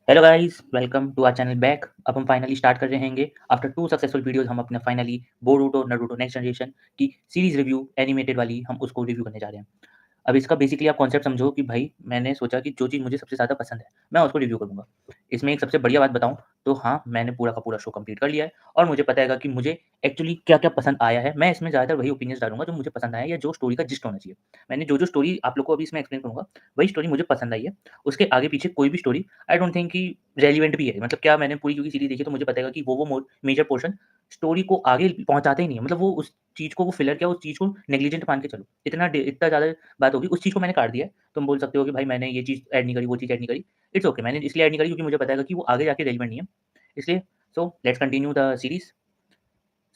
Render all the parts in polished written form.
Hello guys, welcome to our channel back. अब हम finally start कर रहे हैं आफ्टर 2 सक्सेसफुल वीडियोज़। हम अपना finally Boruto Naruto next generation की सीरीज़ रिव्यू एनिमेटेड वाली हम उसको रिव्यू करने जा रहे हैं। अब इसका बेसिकली आप कॉन्सेप्ट समझो कि भाई मैंने सोचा कि जो चीज़ मुझे सबसे ज़्यादा पसंद है, मैं उसको रिव्यू करूँगा। इसमें एक सबसे बढ़िया बात बताऊँ तो हाँ, मैंने पूरा का पूरा शो कंप्लीट कर लिया है और मुझे पता है कि मुझे एक्चुअली क्या-क्या पसंद आया है। मैं इसमें ज़्यादातर वही ओपिनियंस डालूँगा जो मुझे पसंद आया या जो स्टोरी का जिस्ट होना चाहिए। मैंने जो-जो स्टोरी आप लोग को अभी इसमें एक्सप्लेन करूँगा, वही स्टोरी मुझे पसंद आई है। उसके आगे-पीछे कोई भी स्टोरी आई डोंट थिंक कि रेलेवेंट भी है। मतलब क्या मैंने पूरी क्योंकि सीरीज़ देखी है तो मुझे पता है कि वो मेजर पोर्शन स्टोरी को आगे पहुँचाते ही नहीं है। मतलब वो उस चीज़ को वो फिलर क्या उस चीज़ को नेग्लिजेंट मान के चलो। इतना ज़्यादा बात होगी, उस चीज़ को मैंने काट दिया है। तुम बोल सकते हो कि भाई मैंने ये चीज़ ऐड नहीं करी, वो चीज़ ऐड नहीं करी। इट्स ओके, मैंने इसलिए ऐड नहीं करी क्योंकि मुझे पता है कि वो आगे जाके रेलेवेंट नहीं है। इसलिए so let's continue the series.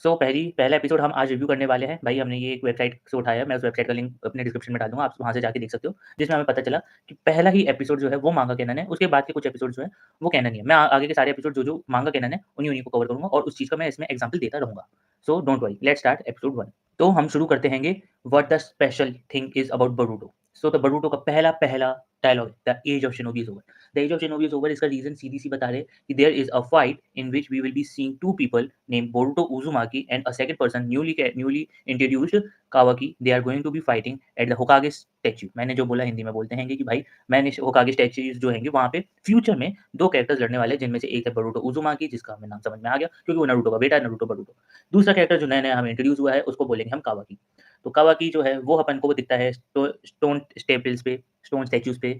पहला एपिसोड हम आज रिव्यू करने वाले हैं। भाई हमने ये एक वेबसाइट से उठाया है, मैं उस वेबसाइट का लिंक अपने डिस्क्रिप्शन में डाल दूँगा, आप वहाँ से जाके देख सकते हो। जिसमें हमें पता चला कि पहला ही एपिसोड जो है वो मांगा कैनन है, उसके बाद के कुछ एपिसोड जो हैं वो कैनन ही है। मैं आगे के सारे एपिसोड जो-जो मांगा कैनन है, उन्हीं-उन्हीं को कवर करूँगा और उस चीज़ का मैं इसमें एग्ज़ाम्पल देता रहूँगा। So don't worry, let's start episode 1। तो हम शुरू करते हैंगे what the special thing is about Boruto. So the Boruto का पहला डायलॉग है, the age of shinobi is over. The age of shinobi is over इसका रीज़न सीधी-सी बता रहे हैं कि there is a fight in which we will be seeing two people named Boruto Uzumaki and a second person newly introduced Kawaki. They are going to be fighting at the Hokage statue. मैंने जो बोला हिंदी में बोलते हैं कि भाई मैंने होकागे statues जो हैंगे वहाँ पे फ्यूचर में दो कैरेक्टर्स लड़ने वाले हैं जिनमें से एक है बरूटो उजुमाकी जिसका हमें नाम समझ में आ गया क्योंकि वो नारुतो का बेटा है नारुतो बरूटो। दूसरा कैरेक्टर जो नया नया हमें इंट्रोड्यूस हुआ है उसको बोलेंगे हम कावाकी। तो कावाकी जो है वो अपन को दिखता है स्टोन स्टेपल्स पे स्टोन स्टैच्यूज पे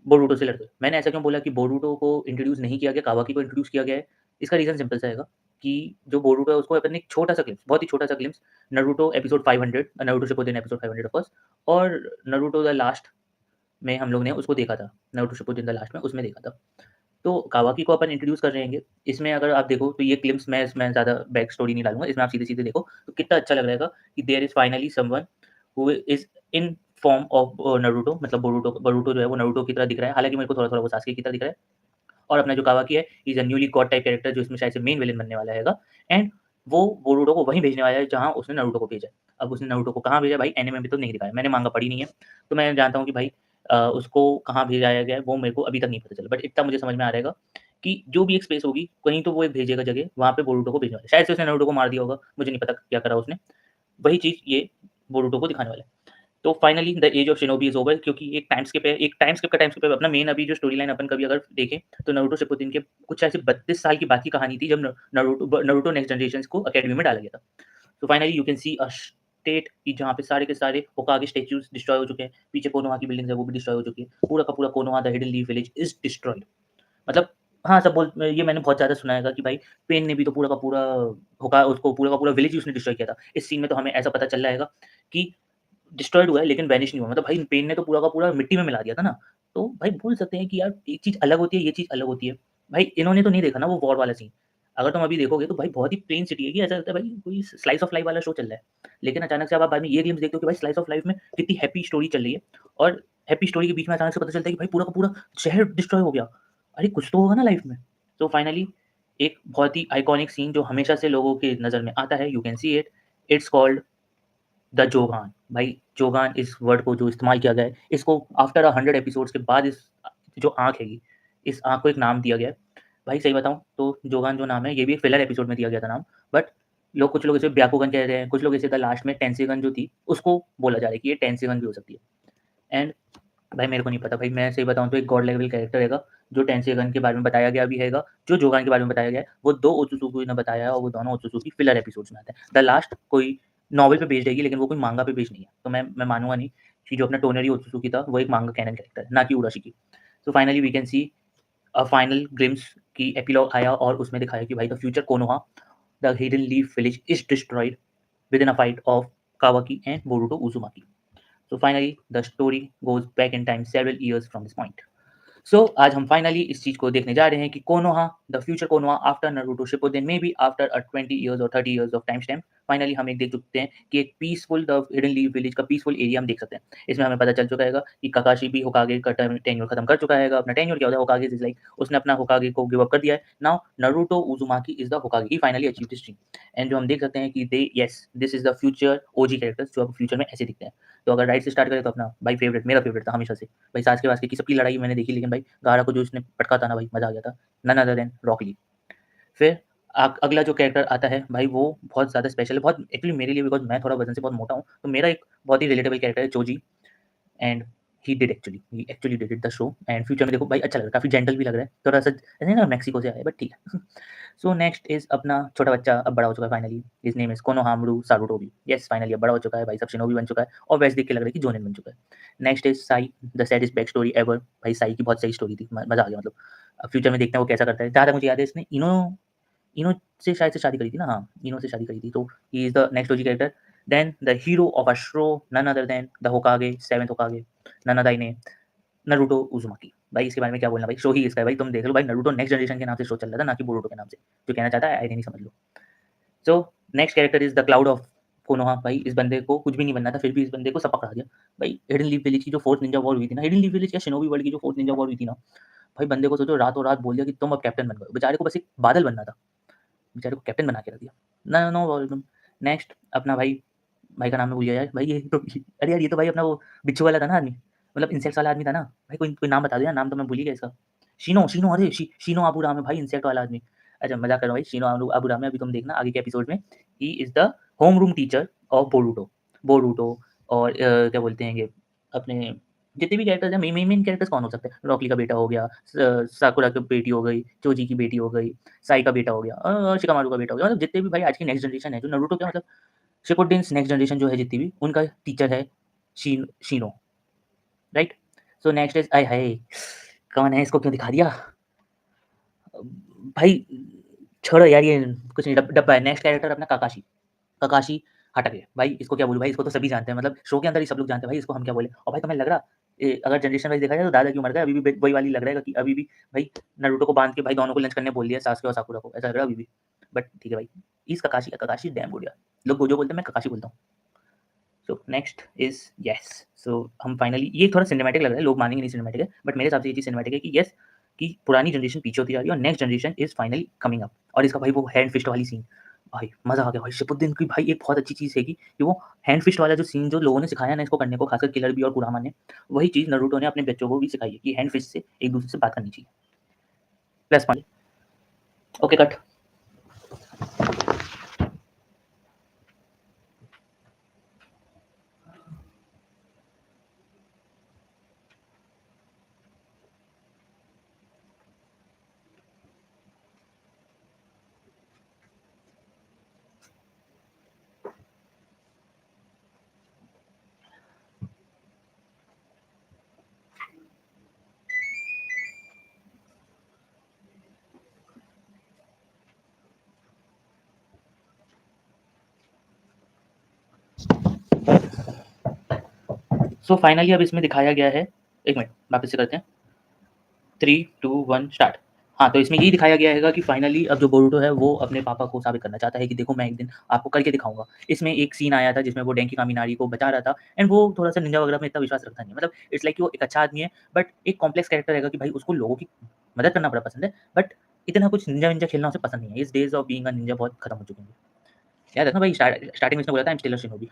बोरुटो से लड़ते हुए। मैंने ऐसा क्यों बोला कि बोरुटो को इंट्रोड्यूस नहीं किया गया, कावाकी को इंट्रोड्यूस किया गया है? इसका रीज़न सिंपल सा रहेगा कि जो बोरुटो है उसको अपन ने एक छोटा-सा ग्लिम्प्स, बहुत ही छोटा-सा glimpse Naruto episode 500 Naruto Shippuden episode 500 of course और नारुतो द लास्ट में हम लोग ने उसको देखा था। नारुतो शिपुडेन द लास्ट में उसमें देखा था। तो कावाकी को अपन इंट्रोड्यूस कर रहे हैं। इसमें अगर आप देखो तो ये ग्लिम्प्स मैं इसमें ज़्यादा बैक स्टोरी नहीं डालूँगा। इसमें आप सीधे-सीधे देखो तो कितना अच्छा लग रहेगा कि there is finally someone who is in form of Naruto मतलब बोरुटो बोरुटो जो है वो नारुतो की तरह दिख रहा है। हालाँकि मेरे को थोड़ा-थोड़ा वो सासुके की तरह दिख रहा है। और अपना जो कावाकी है he is a newly God type character जो इसमें शायद से मेन विलेन बनने वाला हैगा एंड वो बोरुटो को वहीं भेजने वाला है जहाँ उसने नारुतो को भेजा है। अब उसने नारुतो को कहाँ भेजा भाई एनिमे में तो नहीं दिखाया। मैंने माँगा पढ़ी नहीं है, तो मैं जानता हूँ कि भाई उसको कहाँ भेजाया गया है वो मेरे को अभी तक नहीं पता चला। बट इतना मुझे समझ में आ रहेगा कि जो भी एक स्पेस होगी, कहीं तो वो एक भेजेगा जगह, वहाँ पे बोरुटो को भेजने वाला है। शायद से उसने नारुतो को मार दिया होगा, मुझे नहीं पता क्या करा उसने। वही चीज़ ये बोरुटो को दिखाने वाला है। तो finally the age of shinobi is over क्योंकि एक टाइम स्किप का टाइम स्किप है। अपना मेन अभी जो स्टोरी लाइन अपन कभी अगर देखें तो नारुतो शिपुडेन के कुछ ऐसे 32 साल की बाद की कहानी थी जब नारुतो नेक्स्ट जनरेशंस को अकेडमी में डाला गया था। तो finally you can see a state कि जहाँ पे सारे के सारे होकागे स्टैच्यूज़ डिस्ट्रॉय हो चुके हैं। पीछे कोनोहा की बिल्डिंग्स है वो भी डिस्ट्रॉय हो चुकी है। पूरा का पूरा Konoha the hidden leaf village is destroyed. मतलब हाँ, सब बोल ये मैंने बहुत ज़्यादा सुना है कि भाई पेन ने भी तो पूरा का पूरा होका उसको पूरा का पूरा विलेज ही उसने डिस्ट्रॉय किया था। इस सीन में तो हमें ऐसा पता चल रहा है कि डिस्ट्रॉयड हुआ है लेकिन वैनिश नहीं हुआ। मतलब भाई पेन ने तो पूरा का पूरा मिट्टी में मिला दिया था ना। तो भाई बोल सकते हैं कि यार एक चीज़ अलग होती है, ये चीज़ अलग होती है। भाई इन्होंने तो नहीं देखा ना वो वॉर वाला सीन। अगर तुम अभी देखोगे तो भाई बहुत ही प्लेन सिटी है कि ऐसा लगता है भाई कोई स्लाइस ऑफ लाइफ वाला शो चल रहा है। लेकिन अचानक से अब आप बाद में ये ग्लिम्प्स देखते हो कि भाई स्लाइस ऑफ लाइफ में कितनी हैप्पी स्टोरी चल रही है और हैप्पी स्टोरी के बीच में अचानक से पता चलता है कि भाई पूरा का पूरा शहर डिस्ट्रॉय हो गया। अरे कुछ तो होगा ना लाइफ में। तो फाइनली एक बहुत ही आइकॉनिक सीन जो हमेशा से लोगों की नज़र में आता है, you can see it, it's called the Jogan. भाई जोगान इस वर्ड को जो इस्तेमाल किया गया है, इसको आफ्टर 100 एपिसोड्स के बाद इस जो आँख हैगी, इस आँख को एक नाम दिया गया है। भाई सही बताऊँ तो जोगान जो नाम है, ये भी एक फिलर एपिसोड में दिया गया था नाम, बट कुछ लोग इसे ब्याकुगन कह रहे हैं, कुछ लोग इसे द लास्ट में टेंसेगन जो थी, उसको बोला जा रहा है कि ये टेंसेगन भी हो सकती है। एंड भाई मेरे को नहीं पता भाई, मैं सही बताऊँ तो एक गॉड लेवल कैरेक्टर हैगा, जो टेंसेगन के बारे में बताया गया भी हैगा, जो जोगान के बारे में बताया गया है, वो 2 ओत्सुत्सुकी ने बताया है और वो दोनों ओत्सुत्सुकी फिलर एपिसोड्स में आते हैं। द लास्ट कोई नॉवल पे बेस्ड रहेगी लेकिन वो कोई मांगा पे बेस्ड नहीं है। तो मैं मानूँगा नहीं कि जो अपना टोनरी ओत्सुत्सुकी था, वो एक मांगा कैनन कैरेक्टर है, ना कि Urashiki. So finally we can see a final glimpse की एपिलॉग आया और उसमें दिखाया कि भाई the future Konoha, the hidden leaf village is destroyed within a fight of Kawaki and Boruto Uzumaki. So finally, the story goes back in time several years from this point. सो आज हम finally इस चीज़ को देखने जा रहे हैं कि Konoha, the future Konoha after Naruto Shippuden may be after 20 years और 30 years of time stamp finally हम एक देख चुकते हैं कि एक peaceful the hidden leaf village का पीसफुल एरिया हम देख सकते हैं। इसमें हमें पता चल चुका हैगा कि काकाशी भी होकागे का टेन्योर खत्म कर चुका हैगा। अपना टेन्योर क्या होता है होकागे इज़ लाइक उसने अपना होकागे को गिव अप कर दिया है। Now Naruto Uzumaki is the Hokage, he finally achieved his dream. And जो हम देख सकते हैं कि they yes this is the future OG characters जो अब फ्यूचर में ऐसे दिखते हैं। तो अगर राइट से स्टार्ट करें तो अपना भाई फेवरेट मेरा फेवरेट था हमेशा से। भाई सास के वास्ते की सबकी लड़ाई मैंने देखी लेकिन भाई गारा को जो इसने पटका था ना भाई, मज़ा आ गया था। नन अदर देन रॉक ली। फिर अगला जो कैरेक्टर आता है भाई वो बहुत ज़्यादा स्पेशल है, बहुत एक्चुअली मेरे लिए, बिकॉज़ मैं थोड़ा वज़न से बहुत मोटा हूँ, तो मेरा एक बहुत ही रिलेटेबल कैरेक्टर है Choji. And he actually did it the show, and future में देखो भाई अच्छा लग रहा है, काफ़ी जेंटल भी लग रहा है, थोड़ा-सा ऐसे ना मेक्सिको से आया है बट ठीक है। सो नेक्स्ट इज़ अपना छोटा बच्चा, अब बड़ा हो चुका है finally, his name is Konohamaru Sarutobi. Yes finally अब बड़ा हो चुका है भाई, सब शिनोबी बन चुका है और वैसे देख के लग रहा है कि जोनिन बन चुका है। Next is Sai, the saddest back story ever. भाई साई की बहुत सही स्टोरी थी, मज़ा आ गया मतलब। अब फ्यूचर में देखते हैं वो कैसा करता है। जहाँ तक मुझे याद है इसने इनो इनो से शायद से शादी करी थी ना? हाँ, इनो से शादी करी थी, तो he is the next OG character. Then the hero of a show, none other than the Hokage, 7th Hokage, Nanadaime ने नारुतो उज़ुमाकी। भाई इसके बारे में क्या बोलना भाई, शो ही इसका है भाई, तुम देख लो भाई, नारुतो नेक्स्ट जनरेशन के नाम से शो चल रहा था, ना कि बोरुतो के नाम से। जो कहना चाहता है आई नहीं समझ लो। So next character is the cloud of Konoha. भाई इस बंदे को कुछ भी नहीं बनना था, फिर भी इस बंदे को सब पकड़ा दिया। भाई हिडन लीफ विलेज की जो 4th निंजा वॉर हुई थी ना, हिडन लीफ विलेज या शिनोबी वर्ल्ड की जो 4th निंजा वॉर हुई थी ना, भाई बंदे को सोचो रातों-रात बोल दिया कि तुम अब कैप्टन बन गए हो। बेचारे को बस एक बादल बनना था, बेचारे को कैप्टन बना के रख दिया। ना नो प्रॉब्लम। नेक्स्ट अपना भाई, भाई का नाम मैं भूल गया यार। भाई ये तो अरे यार ये तो भाई अपना वो बिच्छू वाला था ना आदमी, मतलब इंसेक्ट्स वाला आदमी था ना। भाई कोई कोई नाम बता दो यार, नाम तो मैं भूल ही गया इसका। शिनो शिनो अरे शिनो आबूराम है भाई, इंसेक्ट वाला आदमी। अच्छा मज़ाक कर रहा हूँ भाई, शिनो आबूराम है, अभी तुम देखना आगे के एपिसोड में। ही is the home room teacher of Boruto. Boruto और क्या बोलते हैं ये अपने जितने भी कैरेक्टर्स हैं, मेन कैरेक्टर्स कौन हो सकते हैं? रॉकी का बेटा हो गया, साकुरा की बेटी हो गई, चोजी की बेटी हो गई, साई का बेटा हो गया, शिकामारू का बेटा हो गया, मतलब जितने भी भाई आज की नेक्स्ट जनरेशन है जो नारुतो के मतलब शिपुडिन्स नेक्स्ट जनरेशन जो है जितनी भी, उनका टीचर है Shino, right? So next is आय हाय! कौन है, इसको क्यों दिखा दिया? भाई छोड़ो यार, ये कुछ नहीं, डब्बा है। नेक्स्ट कैरेक्टर अपना काकाशी। काकाशी हटके। भाई इसको क्या बोलूँ भाई, इसको तो सभी जानते हैं, मतलब शो के अंदर ही सब लोग जानते हैं भाई, इसको हम क्या बोले? और भाई तुम्हें लग रहा अगर जनरेशन वाइज़ देखा जाए तो दादा की उम्र का है, अभी भी वही वाली लग रहा है कि अभी भी भाई नारुतो को बाँध के भाई दोनों को लंच करने बोल दिया, सासुके और साकुरा को, ऐसा लग रहा है अभी भी। बट ठीक है भाई, he is Kakashi, Kakashi damn good यार। लोग गोजो बोलते हैं, मैं काकाशी बोलता हूँ। So next is yes. So हम फाइनली, ये थोड़ा सिनेमैटिक लग रहा है, लोग मानेंगे नहीं सिनेमैटिक है, बट मेरे हिसाब से ये चीज़ सिनेमैटिक है कि येस, कि पुरानी जनरेशन पीछे होती जा रही है और next generation is finally coming up. और इसका भाई वो हैंड फिस्ट वाली सीन, भाई मज़ा आ गया भाई। शिपुद्दीन की भाई एक बहुत अच्छी चीज़ है कि वो हैंड फिस्ट वाला जो सीन जो लोगों ने सिखाया ना इसको करने को, खासकर किलर बी और कुरामा ने, वही चीज़ नारुतो ने अपने बच्चों को भी सिखाई है कि हैंड फिस्ट से एक-दूसरे से बात करनी चाहिए। Plus point. Okay cut. So finally अब इसमें दिखाया गया है, 1 मिनट वापस से करते हैं। 3, 2, 1 स्टार्ट। हाँ, तो इसमें यही दिखाया गया हैगा कि फाइनली अब जो बोरुतो है वो अपने पापा को साबित करना चाहता है कि देखो मैं एक दिन आपको करके दिखाऊँगा। इसमें एक सीन आया था जिसमें वो डेंकी कामिनारी को बचा रहा था, एंड वो थोड़ा-सा निंजा वगैरह में इतना विश्वास रखता नहीं है। मतलब इट्स लाइक कि वो एक अच्छा आदमी है, बट एक कॉम्प्लेक्स कैरेक्टर रहेगा कि भाई उसको लोगों की मदद करना बड़ा पसंद है, बट इतना कुछ निंजा-विंजा खेलना उसे पसंद नहीं है। His days of being a Ninja बहुत खत्म हो चुके हैं। याद रखना भाई, स्टार्टिंग में इसने बोला था I am still a shinobi.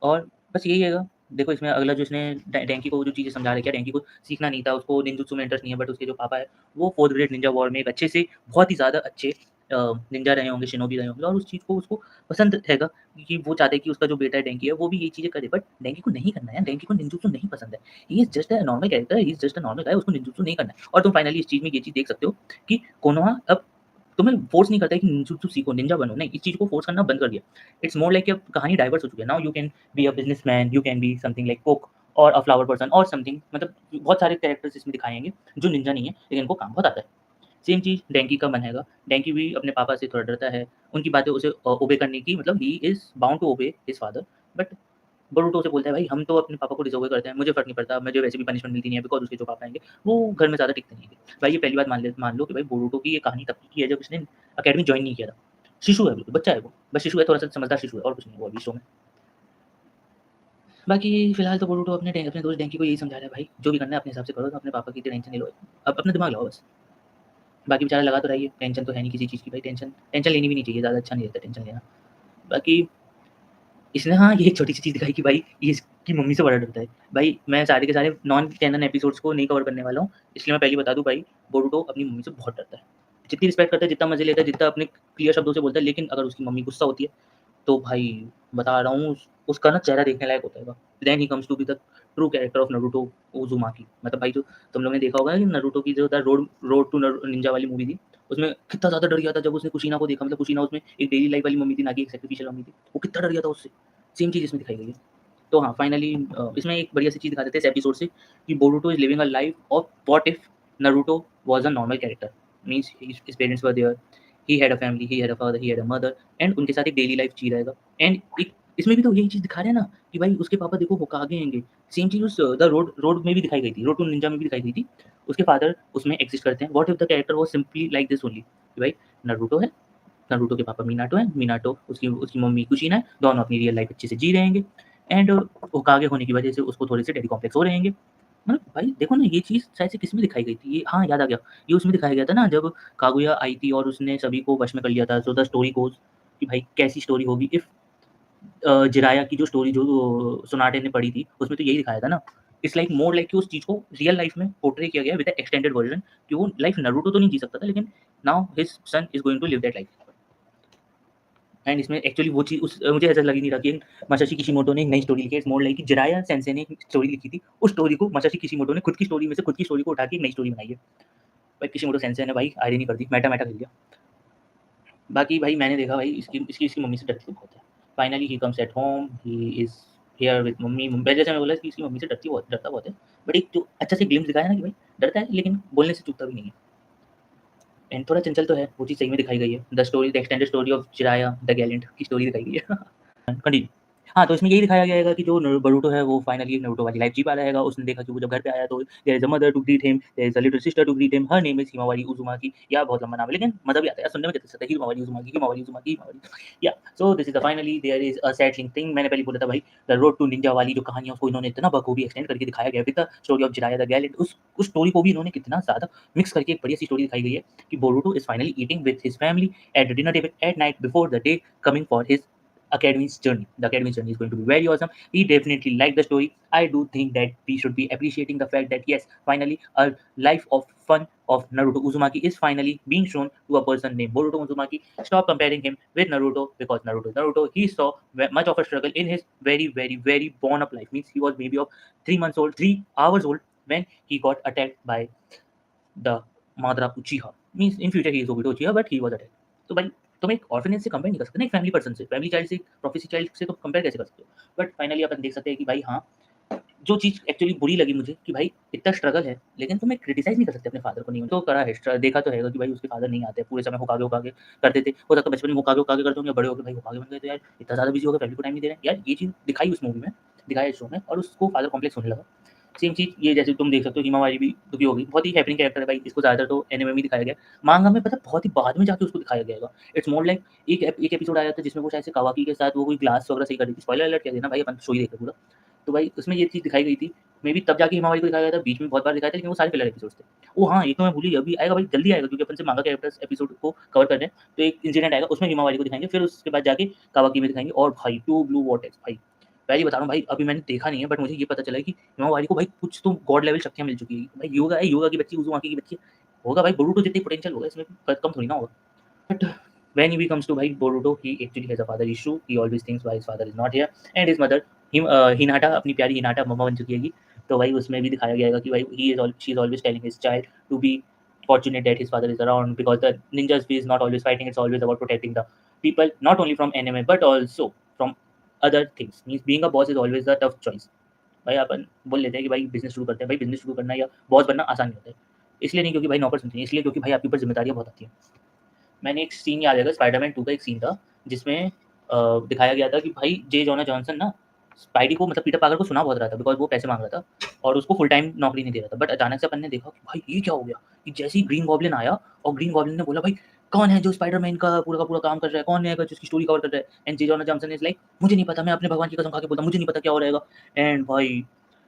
और बस यही हैगा। देखो इसमें अगला जो इसने डैंकी को जो चीज़ें समझा रहा है, क्या डैंकी को सीखना नहीं था, उसको निंजुत्सु में इंटरेस्ट नहीं है, बट उसके जो पापा है वो 4th ग्रेड निंजा वॉर में एक अच्छे से, बहुत ही ज़्यादा अच्छे निंजा रहे होंगे, शिनोबी रहे होंगे, और उस चीज़ को उसको पसंद हैगा कि वो चाहते हैं कि उसका जो बेटा है डैंकी है वो भी ये चीज़ें करे, बट डैंकी को नहीं करना है, डैंकी को निंजुत्सु नहीं पसंद है। He is just a normal character, he is just a normal guy, उसको निंजुत्सु नहीं करना है। और तुम फाइनली इस चीज़ में ये चीज़ देख सकते हो कि कोनोहा अब तुम्हें फोर्स नहीं करता है कि निंजुत्सु सीखो, निंजा बनो, नहीं, इस चीज़ को फोर्स करना बंद कर दिया। इट्स मोर लाइक, अब कहानी डाइवर्स हो चुकी है। Now you can be a businessman, you can be something like cook और अ फ्लावर पर्सन और समथिंग, मतलब बहुत सारे कैरेक्टर्स इसमें दिखाएँगे जो निंजा नहीं है, लेकिन इनको काम बहुत आता है। सेम चीज़ डैंकी का मन हैगा, डैंकी भी अपने पापा से थोड़ा डरता है, उनकी बातें उसे ओबे करने की, मतलब he is bound to obey his father, but Boruto उसे बोलता है भाई हम तो अपने पापा को डिसओबे करते हैं, मुझे फ़र्क नहीं पड़ता, मुझे वैसे भी पनिशमेंट मिलती नहीं है बिकॉज़ उसके जो पापा आएँगे, वो घर में ज़्यादा टिकते नहीं हैं। भाई ये पहली बात मान लो कि भाई बोरुतो की ये कहानी तब की है जब इसने अकेडमी जॉइन नहीं किया था। शिशु है बिल्कुल, बच्चा है वो, बस शिशु है, थोड़ा-सा समझदार शिशु है और कुछ नहीं है वो अभी शो में। बाकी फिलहाल तो बोरुतो अपने दोस्त डैंकी को यही समझा रहा है भाई, जो भी करना है अपने हिसाब से करो, तो अपने पापा की इतनी टेंशन नहीं लो, अब अपना दिमाग लगाओ बस। बाकी बेचारा लगा तो रहा ही है, टेंशन तो है नहीं किसी चीज़ की भाई, टेंशन टेंशन लेनी भी नहीं चाहिए, ज़्यादा अच्छा नहीं रहता टेंशन लेना। बाकी इसने हाँ, ये एक छोटी-सी चीज़ दिखाई कि भाई ये कि मम्मी से बड़ा डरता है। भाई मैं सारे के सारे नॉन कैनन एपिसोड्स को नहीं कवर करने वाला हूँ, इसलिए मैं पहले बता दूँ भाई, बोरुतो अपनी मम्मी से बहुत डरता है। जितनी रिस्पेक्ट करता है, जितना मज़े लेता है, जितना अपने क्लियर शब्दों से बोलता है, लेकिन अगर उसकी मम्मी गुस्सा होती है, तो भाई बता रहा हूँ उसका ना चेहरा देखने लायक होता है। Then he comes to be the true character of Naruto Uzumaki. मतलब भाई जो तुम लोगों ने देखा होगा कि नारुतो की जो रोड रोड टू निंजा वाली मूवी थी, उसमें कितना ज़्यादा डर गया था जब उसने कुशीना को देखा। मतलब कुशीना उसमें एक डेली लाइफ वाली मम्मी थी, ना कि एक सैक्रिफिशियल मम्मी थी। वो कितना डर गया था उससे। सेम चीज़ इसमें दिखाई गई है। तो हाँ, फाइनली इसमें एक बढ़िया सी चीज़ दिखा देते हैं इस एपिसोड से कि Boruto is living a life of what if Naruto was a normal character. Means his parents were there, he had a family, he had a father, he had a mother, and उनके साथ एक daily life जी रहेगा। And एक इसमें भी तो यही चीज़ दिखा रहे हैं ना कि भाई उसके पापा देखो होकागे हैंगे। सेम चीज़ उस द रोड रोड में भी दिखाई गई थी, रोड टू निंजा में भी दिखाई गई थी। उसके फादर उसमें एग्ज़िस्ट करते हैं। What if the character was simply like this only कि भाई नारुतो है, नारुतो के पापा मीनाटो हैं, मीनाटो उसकी उसकी मम्मी कुशीना है, दोनों अपनी रियल लाइफ अच्छे से जी रहे हैंगे। एंड होकागे होने की वजह से उसको थोड़े से डैडी कॉम्प्लेक्स हो रहे हैंगे। मतलब भाई देखो ना, ये चीज़ शायद से किसमें दिखाई गई थी? ये हाँ, याद आ गया। ये उसमें दिखाया गया था ना जब कागुया आई थी और उसने सभी को वश में कर लिया था। सो द स्टोरी गोज़ कि भाई कैसी स्टोरी होगी इफ जिराया की जो स्टोरी जो सोनाटे ने पढ़ी थी, उसमें तो यही दिखाया था ना। इट्स लाइक मोर लाइक कि उस चीज़ को रियल लाइफ में पोर्ट्रे किया गया है विद अ एक्सटेंडेड वर्ज़न कि वो लाइफ नारुतो तो नहीं जी सकता था, लेकिन now his son is going to live that life. And इसमें एक्चुअली वो चीज़ उस मुझे ऐसा लग ही नहीं रहा कि मासाशी किशिमोटो ने एक नई स्टोरी लिखी है। इट्स मोर लाइक कि जिराया सेंसेई ने एक स्टोरी लिखी थी, उस स्टोरी को मासाशी किशिमोटो ने खुद की स्टोरी में से खुद की स्टोरी को उठा के एक नई स्टोरी बनाई है। भाई किशिमोटो सेंसेई ने भाई आयरनी कर दी, मेटा-मेटा कर दिया। बाकी भाई मैंने देखा भाई इसकी मम्मी से डरती तो बहुत है। Finally he comes at home, he is here with mummy. जैसे मैं बोला कि इसकी मम्मी से डरता बहुत है। बट एक जो अच्छा सा ग्लिम्प्स दिखाया ना कि भाई डरता है लेकिन बोलने से चूकता भी नहीं है। एंड थोड़ा चंचल तो है, वो चीज़ सही में दिखाई गई है। The extended story of Jiraiya the Gallant की स्टोरी दिखाई गई है। कंटिन्यू। हाँ, तो इसमें यही दिखाया गया है कि जो बोरुतो है वो फाइनली नारुतो वाली लाइफ जी पा रहेगा। उसने देखा कि वो जब घर पे आया तो there is a mother to greet him, there is a little sister to greet him, her name is Himawari Uzumaki. यार बहुत लंबा नाम है लेकिन मज़ा भी आता है, सुनने में कैसा लगता है Himawari Uzumaki, Himawari Uzumaki, Himawari. Yeah so this is the finally there is a saddening thing. मैंने पहले बोला था भाई द रोड टू निंजा वाली जो कहानी है उसको इन्होंने इतना बखूबी एक्सटेंड करके दिखाया गया है with the story of Jiraiya the Gallant. उस स्टोरी को भी इन्होंने कितना ज़्यादा मिक्स करके एक बढ़िया सी स्टोरी दिखाई गई है कि Boruto is finally eating with his family at the dinner table at night before the day coming for his academy's journey. The academy's journey is going to be very awesome. He definitely liked the story. I do think that we should be appreciating the fact that yes, finally a life of fun of Naruto Uzumaki is finally being shown to a person named Boruto Uzumaki. Stop comparing him with Naruto because Naruto, he saw much of a struggle in his very born up life. Means he was maybe of 3 months old, 3 hours old when he got attacked by the Madara Uchiha. Means in future he is Obito Uchiha, but he was attacked. तो भाई तुम एक orphanage से compare नहीं कर सकते ना, एक फैमिली पर्सन से, फैमिली चाइल्ड से, प्रोफेसी चाइल्ड से तो कंपेयर कैसे कर सकते हो? बट फाइनली अपन देख सकते हैं कि भाई हाँ, जो चीज़ एक्चुअली बुरी लगी मुझे कि भाई इतना स्ट्रगल है, लेकिन तुम एक क्रिटिसाइज़ नहीं कर सकते अपने फादर को। नहीं तो करा है, देखा तो है कि भाई उसके फादर नहीं आते, पूरे समय होकागे-होकागे करते थे। हो सकता है बचपन में होकागे-होकागे करते होंगे या बड़े होके भाई होकागे बन गए, तो यार इतना ज़्यादा बिज़ी हो गए, फैमिली को टाइम नहीं दे रहे हैं। यार ये चीज़ दिखाई उस मूवी में, दिखाया इस शो में और उसको फादर कॉम्प्लेक्स होने लगा। सेम चीज़ ये जैसे तुम देख सकते हो हिमावारी भी दुखी हो गई। बहुत ही हैपनिंग कैरेक्टर है भाई, इसको ज़्यादातर तो एनिमे में दिखाया गया है। मांगा में पता है बहुत ही बाद में जाके उसको दिखाया गया होगा। इट्स मोर लाइक एक एपिसोड आया था जिसमें वो शायद से कावाकी के साथ वो कोई ग्लास वगैरह सही कर रही थी। स्पॉइलर अलर्ट कह देना भाई, अपन शो ही देख रहे पूरा। तो भाई उसमें ये चीज़ दिखाई गई थी। मेबी तब जाके हिमावारी को दिखाया गया था, बीच में बहुत बार दिखाया था लेकिन वो सारे फिलर एपिसोड्स थे। ओह हाँ, एक तो मैं भूल ही गया, अभी आएगा भाई, जल्दी आएगा क्योंकि अपन से मांगा कैरेक्टर्स एपिसोड को कवर कर रहे हैं। तो एक इंसिडेंट आएगा उसमें हिमावारी को दिखाएँगे, फिर उसके बाद जाके कावाकी में दिखाएँगे और भाई टू ब्लू वॉटेक्स भाई, पहले ही बता रहा हूँ भाई, अभी मैंने देखा नहीं है बट मुझे ये पता चला है कि हिमावारी को भाई कुछ तो गॉड लेवल शक्तियाँ मिल चुकी है। भाई योगा है, योगा की बच्ची, उज़ुमाकी की बच्ची होगा भाई, बोरुतो जितनी पोटेंशियल होगा इसमें कम थोड़ी ना होगा। But when he comes to भाई Boruto, he actually has a father issue. He always thinks why his father is not here, and his mother, Hinata, अपनी प्यारी हिनाटा मम्मा बन चुकी हैगी। तो भाई उसमें भी दिखाया गया है कि भाई she is always telling his child to be fortunate that his father is around because the ninja's way is not always fighting. It's always about protecting the people, not only from anime but also from other things. Means being a boss is always a tough choice. भाई अपन बोल लेते हैं कि भाई business शुरू करते हैं, भाई बिज़नेस शुरू करना या बॉस बनना आसान नहीं होता है। इसलिए नहीं क्योंकि भाई नौकर सुनते हैं, इसलिए क्योंकि भाई आपके ऊपर ज़िम्मेदारियाँ बहुत आती हैं। मैंने एक सीन याद है, स्पाइडरमैन 2 का एक सीन था जिसमें दिखाया गया था कि भाई जे जोना जॉनसन ना स्पाइडी को, मतलब पीटर पार्कर को सुना बहुत रहा था बिकॉज़ वो पैसे माँग रहा था और उसको फुल टाइम नौकरी नहीं दे रहा था। बट अचानक से अपन ने देखा कि भाई ये क्या हो गया? कि जैसे ही ग्रीन गॉब्लिन आया और ग्रीन गॉब्लिन ने बोला भाई कौन है जो स्पाइडरमैन का पूरा काम कर रहा है? कौन है जिसकी स्टोरी कवर कर रहा है? And J Jona Johnson is like मुझे नहीं पता, मैं अपने भगवान की कसम खा के बोलता हूँ, मुझे नहीं पता क्या हो रहेगा। एंड भाई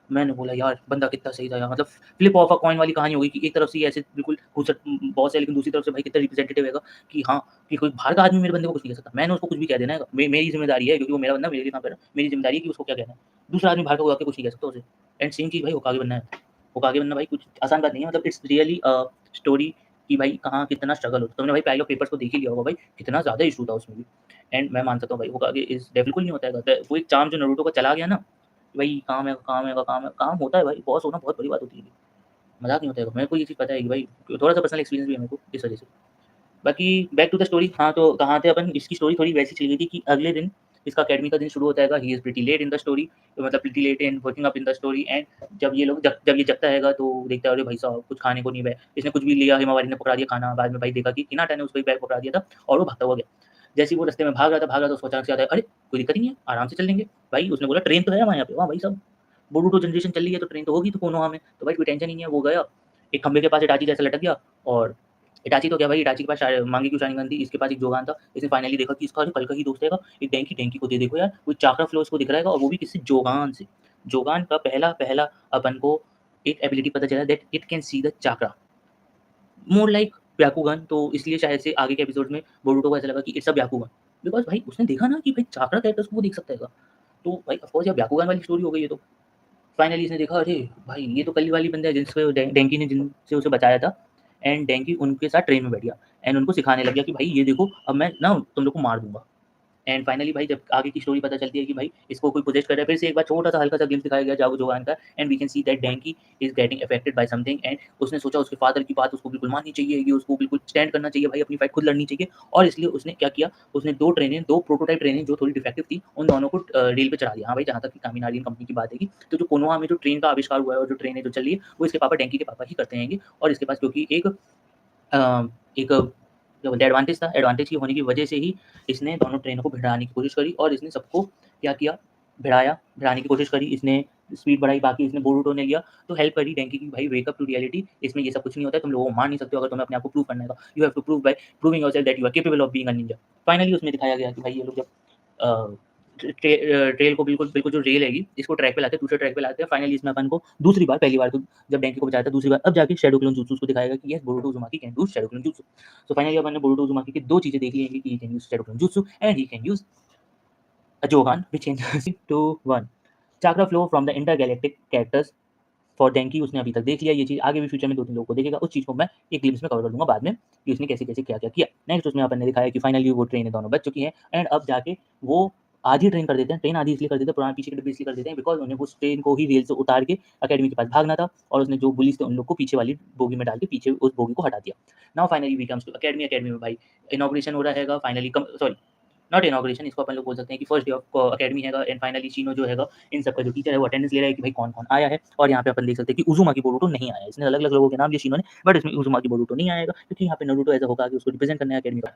मैंने बोला यार बंदा कितना सही था यार, मतलब फ्लिप ऑफ अ कॉइन वाली कहानी हो गई कि एक तरफ से ये ऐसे बिल्कुल खूबसूरत बॉस है, लेकिन दूसरी तरफ से भाई कितना रिप्रेजेंटेटिव हैगा कि हाँ, कि कोई बाहर का आदमी मेरे बंदे को कुछ नहीं कह सकता। मैंने उसको कुछ भी कह देना है, मेरी ज़िम्मेदारी है क्योंकि वो मेरा बंदा मेरे लिए काम कर रहा है। मेरी ज़िम्मेदारी है कि उसको क्या कहना है। दूसरा आदमी बाहर का आके कुछ नहीं कह सकता उसे। एंड सेम चीज़ भाई होकागे बनना है। होकागे बनना भाई कुछ आसान बात नहीं है, मतलब इट्स रियली अ स्टोरी कि भाई कहाँ कितना स्ट्रगल होता है। तुमने भाई पाइल ऑफ पेपर्स को देख ही लिया होगा भाई, कितना ज़्यादा इश्यू था उसमें भी। एंड मैं मान सकता हूँ भाई होकागे इज़ बिल्कुल नहीं होता है। वो एक चार्म जो नारुतो का चला गया ना, भाई काम है, काम है, काम है, काम होता है भाई, बॉस होना बहुत बड़ी बात होती है। मज़ाक नहीं होता है, मेरे को ये चीज़ पता है कि भाई थोड़ा-सा पर्सनल एक्सपीरियंस भी है मेरे को इस वजह से। बाकी बैक टू द स्टोरी, हाँ, तो कहाँ थे अपन, इसकी स्टोरी थोड़ी वैसी चल गई थी कि अगले दिन इसका अकेडमी का दिन शुरू होता है, he is pretty late in the story, मतलब pretty late in working up in the story. And जब ये जगता हैगा तो देखता है अरे भाई साहब कुछ खाने को नहीं है, इसने कुछ भी लिया, हिमावारी ने पकड़ा दिया खाना, बाद में भाई देखा कि हिनाटा ने उसको एक बैग पकड़ा दिया था और वो भागता हुआ गया। जैसे ही वो रास्ते में भाग रहा था उसको अचानक से याद आया, अरे! कोई दिक्कत ही नहीं है, आराम से चल लेंगे। भाई उसने बोला ट्रेन तो है हमारे यहाँ पे, हाँ भाई साहब, बोरुतो जनरेशन चल रही है तो ट्रेन तो होगी तो कोनोहा में, तो भाई कोई टेंशन ही नहीं है। वो गया, एक खंभे के पास इटाची जैसा लटक गया और इटाची तो क्या भाई, इटाची के पास मांगे शारिंगन थी, इसके पास एक जोगान था। इसने फाइनली देखा कि इसका अरे कल का ही दोस्त हैगा, एक डेंकी को दे देखो यार, कोई चाक्रा फ्लो इसको दिख रहा है और वो भी किसी जोगान से। जोगान का पहला अपन को एक एबिलिटी पता चला that it can see the chakra, more like Byakugan. तो इसलिए शायद से आगे के एपिसोड में बोरुतो को ऐसा लगा कि इट्स अ ब्याकुगन, बिकॉज़ भाई उसने देखा ना कि भाई चाक्रा कैरेक्टर्स को वो देख सकता हैगा। तो भाई ऑफ कोर्स ये ब्याकुगन वाली स्टोरी हो गई ये तो। फाइनली इसने देखा, अरे भाई ये तो कल वाली बंदा है जिसको डेंकी ने जिनसे उसे बचाया था। एंड डेंकी उनके साथ ट्रेन में बैठ गया एंड उनको सिखाने लग गया कि भाई ये देखो अब मैं ना तुम लोग को मार दूंगा। एंड फाइनली भाई जब आगे की स्टोरी पता चलती है कि भाई इसको कोई पोजेस कर रहा है, फिर से एक बार छोटा-सा हल्का-सा ग्लिम्प्स दिखाया गया जागो जोगान का। And we can see that Denki is getting affected by something. And उसने सोचा उसके फादर की बात उसको बिल्कुल माननी चाहिए, ये उसको बिल्कुल स्टैंड करना चाहिए भाई, अपनी फाइट खुद लड़नी चाहिए। और इसलिए उसने क्या किया, उसने 2 प्रोटोटाइप ट्रेनें जो थोड़ी डिफेक्टिव थी, उन दोनों को रेल पे चढ़ा दिया। हाँ भाई, जहाँ तक कि कामिनारियन कंपनी की बात है कि तो जो कोनोहा में जो ट्रेन का आविष्कार हुआ है और जो ट्रेनें जो चल रही है, वो इसके पापा डेंकी के पापा ही करते हैंगे। और इसके पास क्योंकि एक क्या बोलते हैं एडवांटेज था, एडवांटेज की होने की वजह से ही इसने दोनों ट्रेनों को भिड़ाने की कोशिश करी और इसने सबको क्या किया, भिड़ाने की कोशिश करी, इसने स्पीड बढ़ाई, बाकी इसने बोरुतो ने लिया, तो हेल्प करी डेंकी की भाई वेक अप टू रियलिटी, इसमें ये सब कुछ नहीं होता है, तुम लोगों को मार नहीं सकते हो अगर तुम्हें अपने आप को प्रूव करना है तो। You have to prove by proving yourself that you are capable of being a ninja. Finally उसमें दिखाया गया कि भाई ये लोग जब अ, ट्रेल को बिल्कुल बिल्कुल जो रेल हैगी, इसको ट्रैक पे लाते हैं, दूसरे ट्रैक पे लाते हैं। फाइनली इसमें अपन को दूसरी बार, पहली बार तो जब डेंकी को बचाया था, दूसरी बार अब जाके शैडो क्लोन जुत्सु को दिखाएगा कि yes Boruto Uzumaki can do shadow clone jutsu. So finally अपन ने बोरुतो उज़ुमाकी की 2 चीज़ें देख ली हैं कि he can use shadow clone jutsu and he can use a Jogan which changes to 1 chakra flow from the intergalactic characters for Denki. उसने अभी तक देख लिया ये चीज़, आगे भी फ्यूचर में 2-3 लोगों को देखेगा, उस चीज़ को मैं एक ग्लिम्प्स में कवर कर दूँगा बाद में कि उसने कैसे-कैसे, क्या-क्या किया। नेक्स्ट उसमें अपन ने दिखाया कि फाइनली वो ट्रेनें दोनों बच चुकी हैं एंड अब जाके वो आधी ट्रेन कर देते हैं। ट्रेन आधी इसलिए कर देते हैं, पुराने पीछे के डिब्बे इसलिए कर देते हैं बिकॉज़ उन्हें उस ट्रेन को ही रेल से उतार के अकेडमी के पास भागना था और उसने जो बुलीज़ थे उन लोग को पीछे वाली बोगी में डाल के पीछे उस बोगी को हटा दिया। Now finally we comes to academy. Academy में भाई इनॉग्रेशन हो रहा हैगा, फाइनली सॉरी नॉट इनॉग्रेशन, इसको अपन लोग बोल सकते हैं कि फर्स्ट डे ऑफ अकेडमी हैगा एंड फाइनली चिनो जो हैगा इन सबका जो टीचर है वो अटेंडेंस ले रहा है कि भाई कौन-कौन आया है। और यहाँ पे अपन देख सकते हैं कि उज़ुमाकी बोरुतो नहीं आया है। इसने अलग-अलग लोगों के नाम लिए चिनो ने, बट इसमें उज़ुमाकी बोरुतो नहीं आएगा क्योंकि यहाँ पे नारुतो ऐसा होकागे उसको रिप्रेजेंट करना है अकेडमी का।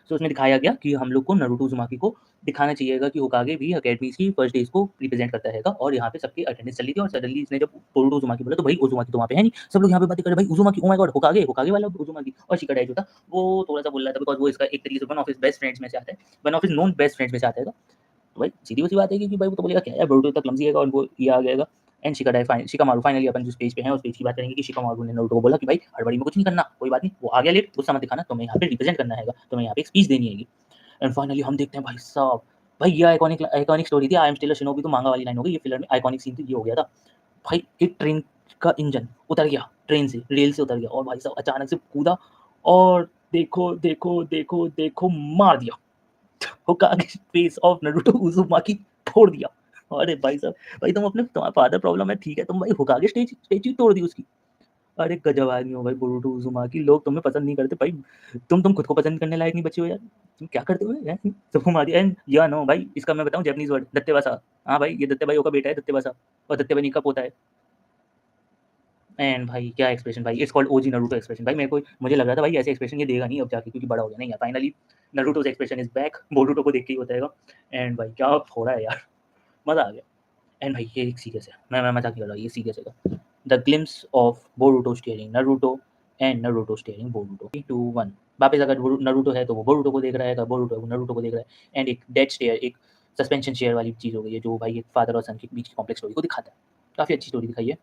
सो उसमें दिखाया गया कि हम लोग को नारुतो उज़ुमाकी को दिखाना चाहिएगा कि होकागे भी अकेडमीज़ की फर्स्ट डेज़ को रिप्रेजेंट करता हैगा और यहाँ पे सबकी अटेंडेंस चल रही थी और सडनली इसने जब बोरुतो उज़ुमाकी बोला तो भाई उज़ुमाकी तो वहाँ पे है नहीं। सब लोग यहाँ पे बातें कर रहे हैं भाई Uzumaki, oh my god Hokage, Hokage वाला उज़ुमाकी। और शिकाडाई जो था वो थोड़ा-सा बोल रहा था बिकॉज़ वो इसका एक तरीके से one of his best friends में से आता है। One of his known best friends में से आता है। तो भाई सीधी-सी बात है कि भाई वो तो बोलेगा क्या यार बोरुतो इतना क्लमज़ी है और उनको ये आ जाएगा। एंड शिकामारू फाइनली अपन जिस पेज पे हैं उस पेज की बात करेंगे कि शिकामारू ने नारुतो को बोला कि भाई हड़बड़ी में कुछ नहीं करना, कोई बात नहीं, वो आ गया लेट, गुस्सा मत दिखाना, तुम्हें यहाँ पे रिप्रेजेंट करना हैगा, तुम्हें यहाँ पे एक स्पीच देनी हैगी। एंड फाइनली हम देखते हैं भाई साहब, भाई ये आइकॉनिक आइकॉनिक स्टोरी थी, I am still a shinobi तो मांगा वाली लाइन हो गई, ये फिल्म में आइकॉनिक सीन तो ये हो गया था। भाई एक ट्रेन का इंजन उतर गया, ट्रेन से, रेल से उतर गया और भाई साहब अचानक से कूदा और देखो, देखो, देखो, देखो मार दिया। होकागे फेस ऑफ नारुतो उज़ुमाकी फोड़ दिया। अरे भाई साहब, भाई तुम अपने तुम्हारा फादर प्रॉब्लम है ठीक है, तुम भाई होकागे स्टैच्यू तोड़ दी उसकी। अरे गजब आदमी हो भाई बोरुतो उज़ुमाकी, लोग तुम्हें पसंद नहीं करते भाई, तुम खुद को पसंद करने लायक नहीं बचे हो यार। तुम क्या करते हो यार? सबको मार दिया एंड या नो भाई इसका मैं बताऊँ जैपनीज़ वर्ड दत्तेबासा। हाँ भाई, ये दत्ते भाइयों का बेटा है दत्तेबासा और दत्ते भाई का पोता है। एंड भाई क्या एक्सप्रेशन भाई, it's called OG Naruto expression भाई। मुझे लग रहा था भाई ऐसे एक्सप्रेशन ये देगा नहीं अब जाके क्योंकि बड़ा हो गया। नहीं यार, finally Naruto's expression is back, Boruto को देख के ही होता हैगा। एंड भाई क्या फोड़ा है यार, मज़ा आ गया। एंड भाई ये एक सीरियस है, मैं मज़ाक नहीं कर रहा, ये सीरियस है। The glimpse of Boruto steering Naruto and Naruto steering Boruto 3, 2, 1 वापस अगर नारुतो है तो वो बोरुतो को देख रहा है, बोरुतो है वो नारुतो को देख रहा है। एंड एक डेड स्टेयर, एक सस्पेंशन चेयर वाली चीज़ हो गई है जो भाई एक फादर और सन के बीच की कॉम्प्लेक्स स्टोरी को दिखाता है। काफ़ी अच्छी स्टोरी दिखाई है।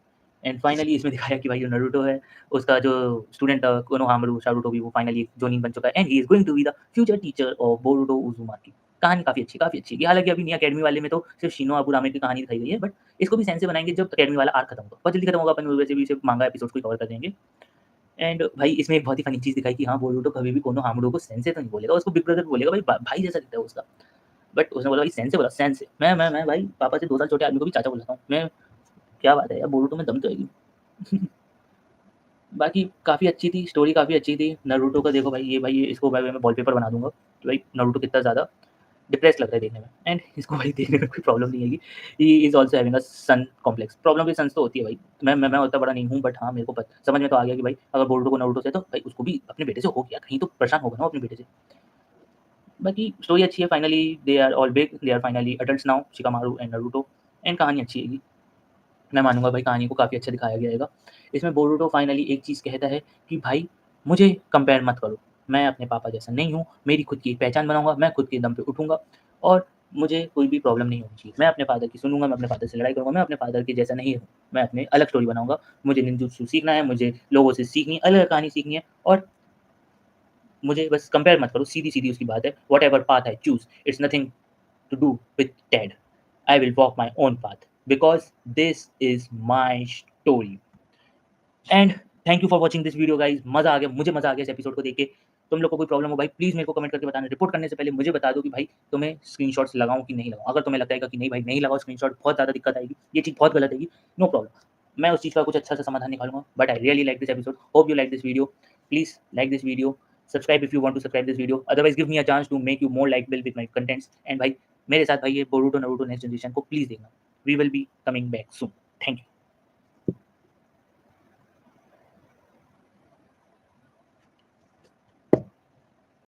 एंड फाइनली इसमें दिखाया कि भाई जो नारुतो है, उसका जो स्टूडेंट था कोनोहामारू शारुतो भी वो फाइनली जोनिन बन चुका है and he is going to be the future teacher of Boruto Uzumaki. कहानी काफ़ी अच्छी है। हालाँकि अभी नई अकेडमी वाले में तो सिर्फ़ शिनो अबुरामे की कहानी दिखाई गई है, बट इसको भी सेंसे बनाएँगे जब अकेडमी वाला आर्क खत्म होगा। बहुत जल्दी खत्म होगा, अपन वैसे भी सिर्फ़ मांगा एपिसोड्स को ही कवर कर देंगे। एंड भाई इसमें एक बहुत ही फ़नी चीज़ दिखाई कि हाँ, बोरुतो कभी भी कोनोहामारू को सेंसे तो नहीं बोलेगा, उसको बिग ब्रदर बोलेगा, भाई भाई जैसा दिखता है उसका। बट उसने बोला भाई सेंसे बोला, सेंसे। मैं भाई पापा से 2 साल छोटे आदमी को भी चाचा बुलाता हूँ। मैं क्या बात है यार, बोरुतो में दम तो है ही। बाकी काफ़ी अच्छी थी, स्टोरी काफ़ी अच्छी थी। नारुतो का देखो भाई ये इसको भाई मैं वॉलपेपर बना दूँगा कि भाई नारुतो कितना ज़्यादा डिप्रेस्ड लग रहा है देखने में एंड इसको भाई देखने में कोई प्रॉब्लम नहीं आएगी। He is also having a son complex. Problem भी सन्स तो होती है भाई। मैं उतना बड़ा नहीं हूँ, बट हाँ, मेरे को समझ में तो आ गया कि भाई अगर बोरुतो को नारुतो से है तो भाई उसको भी अपने बेटे से हो गया, कहीं तो परेशान होगा ना वो अपने बेटे से। बाकी स्टोरी अच्छी है, finally they are all big, they are finally adults now, Shikamaru and Naruto. And कहानी अच्छी है। मैं मानूँगा भाई कहानी को काफ़ी अच्छा दिखाया गया है। इसमें बोरुतो फाइनली एक चीज़ कहता है कि भाई मुझे कंपेयर मत करो, मैं अपने पापा जैसा नहीं हूँ, मेरी खुद की एक पहचान बनाऊँगा, मैं खुद के दम पे उठूँगा और मुझे कोई भी प्रॉब्लम नहीं होनी चाहिए। मैं अपने फ़ादर की सुनूँगा, मैं अपने फ़ादर से लड़ाई करूँगा, मैं अपने फ़ादर के जैसा नहीं हूँ, मैं अपनी अलग स्टोरी बनाऊँगा। मुझे निंजुत्सु सीखना है, मुझे लोगों से सीखनी है, अलग कहानी सीखनी है और मुझे बस कंपेयर मत करो, सीधी-सीधी उसकी बात है। Whatever path I choose, it's nothing to do with Ted. I will walk my own path because this is my story. And thank you for watching this video guys. मज़ा आ गया, मुझे मज़ा आ गया इस एपिसोड को देख के। तुम लोग को कोई प्रॉब्लम हो भाई प्लीज़ मेरे को कमेंट करके बताना। रिपोर्ट करने से पहले मुझे बता दो कि भाई तुम्हें स्क्रीनशॉट्स लगाऊँ कि नहीं लगाऊँ। अगर तुम्हें लगता है कि नहीं भाई नहीं लगाओ स्क्रीनशॉट, बहुत ज़्यादा दिक्कत आएगी, ये चीज़ बहुत गलत आएगी, नो प्रॉब्लम। मैं उस चीज़ का कुछ अच्छा सा समाधान निकालूँगा। But I really like this episode, hope you like this video. Please like this video, subscribe if you want to subscribe this video, otherwise give me a chance to make you more likeable with my contents. And भाई मेरे साथ भाई ये Boruto Naruto next generation को please देखना। We will be coming back soon. Thank you.